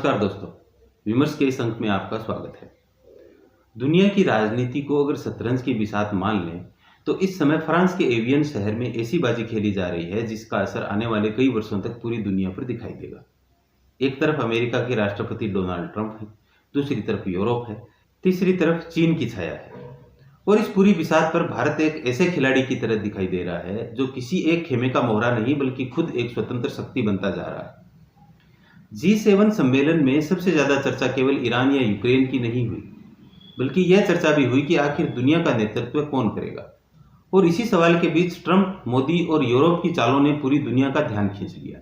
नमस्कार दोस्तों, विमर्श के इस अंक में आपका स्वागत है। दुनिया की राजनीति को अगर शतरंज की बिसात मान लें तो इस समय फ्रांस के एवियन शहर में ऐसी बाजी खेली जा रही है जिसका असर आने वाले कई वर्षों तक पूरी दुनिया पर दिखाई देगा। एक तरफ अमेरिका के राष्ट्रपति डोनाल्ड ट्रंप है, दूसरी तरफ यूरोप है, तीसरी तरफ चीन की छाया है। और इस पूरी बिसात पर भारत एक ऐसे खिलाड़ी की तरह दिखाई दे रहा है जो किसी एक खेमे का मोहरा नहीं बल्कि खुद एक स्वतंत्र शक्ति बनता जा रहा है। G7 सम्मेलन में सबसे ज्यादा चर्चा केवल ईरान या यूक्रेन की नहीं हुई, बल्कि यह चर्चा भी हुई कि आखिर दुनिया का नेतृत्व कौन करेगा। और इसी सवाल के बीच ट्रंप, मोदी और यूरोप की चालों ने पूरी दुनिया का ध्यान खींच लिया।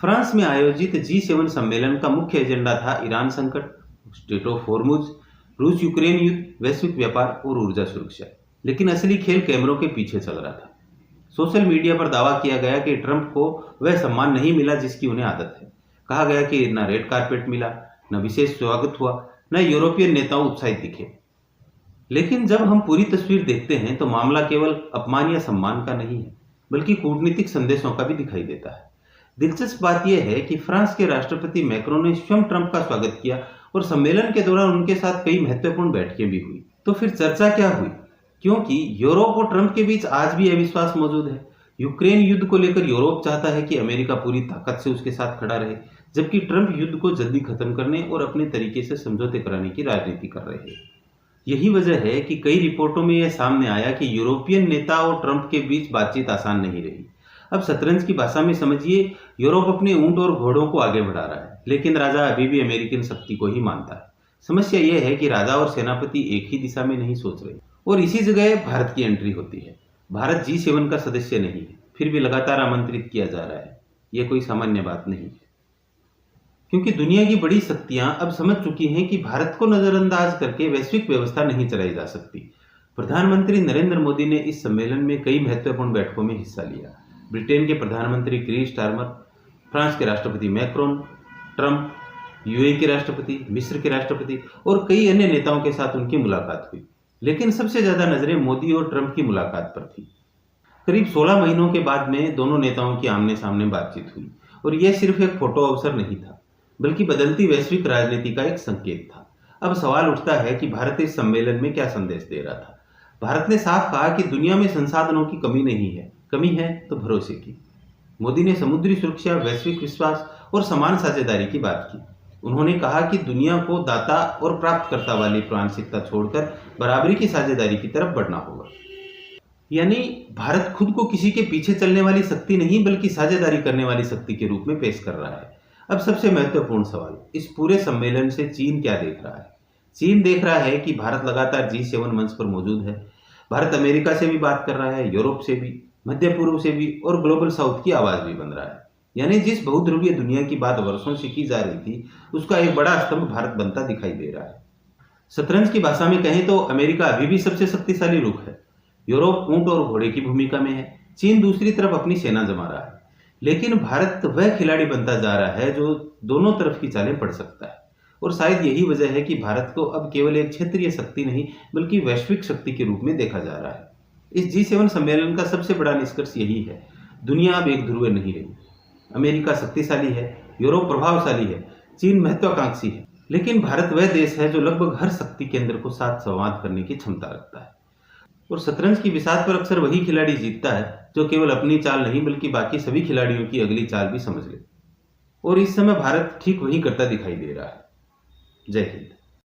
फ्रांस में आयोजित G7 सम्मेलन का मुख्य एजेंडा था ईरान संकट, स्ट्रेट ऑफ हॉर्मुज, रूस यूक्रेन युद्ध, वैश्विक व्यापार और ऊर्जा सुरक्षा। लेकिन असली खेल कैमरों के पीछे चल रहा था। सोशल मीडिया पर दावा किया गया कि ट्रंप को वह सम्मान नहीं मिला जिसकी उन्हें आदत है। कहा गया कि न रेड कारपेट मिला, न विशेष स्वागत हुआ, न यूरोपियन नेताओं उत्साहित दिखे। लेकिन जब हम पूरी तस्वीर देखते हैं तो मामला केवल अपमान या सम्मान का नहीं है, बल्कि कूटनीतिक संदेशों का भी दिखाई देता है। दिलचस्प बात यह है कि फ्रांस के राष्ट्रपति मैक्रोन ने स्वयं ट्रंप का स्वागत किया और सम्मेलन के दौरान उनके साथ कई महत्वपूर्ण बैठकें भी हुई। तो फिर चर्चा क्या हुई? क्योंकि यूरोप और ट्रंप के बीच आज भी अविश्वास मौजूद है। यूक्रेन युद्ध को लेकर यूरोप चाहता है कि अमेरिका पूरी ताकत से उसके साथ खड़ा रहे, जबकि ट्रंप युद्ध को जल्दी खत्म करने और अपने तरीके से समझौते कराने की राजनीति कर रहे हैं। यही वजह है कि कई रिपोर्टों में यह सामने आया कि यूरोपियन नेता और ट्रंप के बीच बातचीत आसान नहीं रही। अब शतरंज की भाषा में समझिए, यूरोप अपने ऊंट और घोड़ों को आगे बढ़ा रहा है, लेकिन राजा अभी भी अमेरिकन शक्ति को ही मानता है। समस्या यह है कि राजा और सेनापति एक ही दिशा में नहीं सोच रहे, और इसी जगह भारत की एंट्री होती है। भारत G7 का सदस्य नहीं है, फिर भी लगातार आमंत्रित किया जा रहा है। यह कोई सामान्य बात नहीं है, क्योंकि दुनिया की बड़ी शक्तियां अब समझ चुकी हैं कि भारत को नजरअंदाज करके वैश्विक व्यवस्था नहीं चलाई जा सकती। प्रधानमंत्री नरेंद्र मोदी ने इस सम्मेलन में कई महत्वपूर्ण बैठकों में हिस्सा लिया। ब्रिटेन के प्रधानमंत्री कीर स्टारमर, फ्रांस के राष्ट्रपति मैक्रोन, ट्रंप, UAE के राष्ट्रपति, मिस्र के राष्ट्रपति और कई अन्य नेताओं के साथ उनकी मुलाकात हुई। लेकिन सबसे ज्यादा नजरें मोदी और ट्रंप की मुलाकात पर थी। करीब 16 महीनों के बाद में दोनों नेताओं की आमने सामने बातचीत हुई, और यह सिर्फ एक फोटो अवसर नहीं था, बल्कि बदलती वैश्विक राजनीति का एक संकेत था। अब सवाल उठता है कि भारत इस सम्मेलन में क्या संदेश दे रहा था। भारत ने साफ कहा कि दुनिया में संसाधनों की कमी नहीं है, कमी है तो भरोसे की। मोदी ने समुद्री सुरक्षा, वैश्विक विश्वास और समान साझेदारी की बात की। उन्होंने कहा कि दुनिया को दाता और प्राप्तकर्ता वाली मानसिकता छोड़कर बराबरी की साझेदारी की तरफ बढ़ना होगा। यानी भारत खुद को किसी के पीछे चलने वाली शक्ति नहीं, बल्कि साझेदारी करने वाली शक्ति के रूप में पेश कर रहा है। अब सबसे महत्वपूर्ण सवाल, इस पूरे सम्मेलन से चीन क्या देख रहा है? चीन देख रहा है कि भारत लगातार G7 मंच पर मौजूद है। भारत अमेरिका से भी बात कर रहा है, यूरोप से भी, मध्य पूर्व से भी, और ग्लोबल साउथ की आवाज भी बन रहा है। यानी जिस बहुध्रुवीय दुनिया की बात वर्षों से की जा रही थी, उसका एक बड़ा स्तंभ भारत बनता दिखाई दे रहा है। शतरंज की भाषा में कहें तो अमेरिका अभी भी सबसे शक्तिशाली रुख है, यूरोप ऊंट और घोड़े की भूमिका में है, चीन दूसरी तरफ अपनी सेना जमा रहा है। लेकिन भारत वह खिलाड़ी बनता जा रहा है जो दोनों तरफ की चालें पढ़ सकता है। और शायद यही वजह है कि भारत को अब केवल एक क्षेत्रीय शक्ति नहीं, बल्कि वैश्विक शक्ति के रूप में देखा जा रहा है। इस G7 सम्मेलन का सबसे बड़ा निष्कर्ष यही है, दुनिया अब एक ध्रुव नहीं रही। अमेरिका शक्तिशाली है, यूरोप प्रभावशाली है, चीन महत्वाकांक्षी है, लेकिन भारत वह देश है जो लगभग हर शक्ति केंद्र को साथ संवाद करने की क्षमता रखता है। और शतरंज की बिसात पर अक्सर वही खिलाड़ी जीतता है जो केवल अपनी चाल नहीं, बल्कि बाकी सभी खिलाड़ियों की अगली चाल भी समझ ले। और इस समय भारत ठीक वही करता दिखाई दे रहा है। जय हिंद।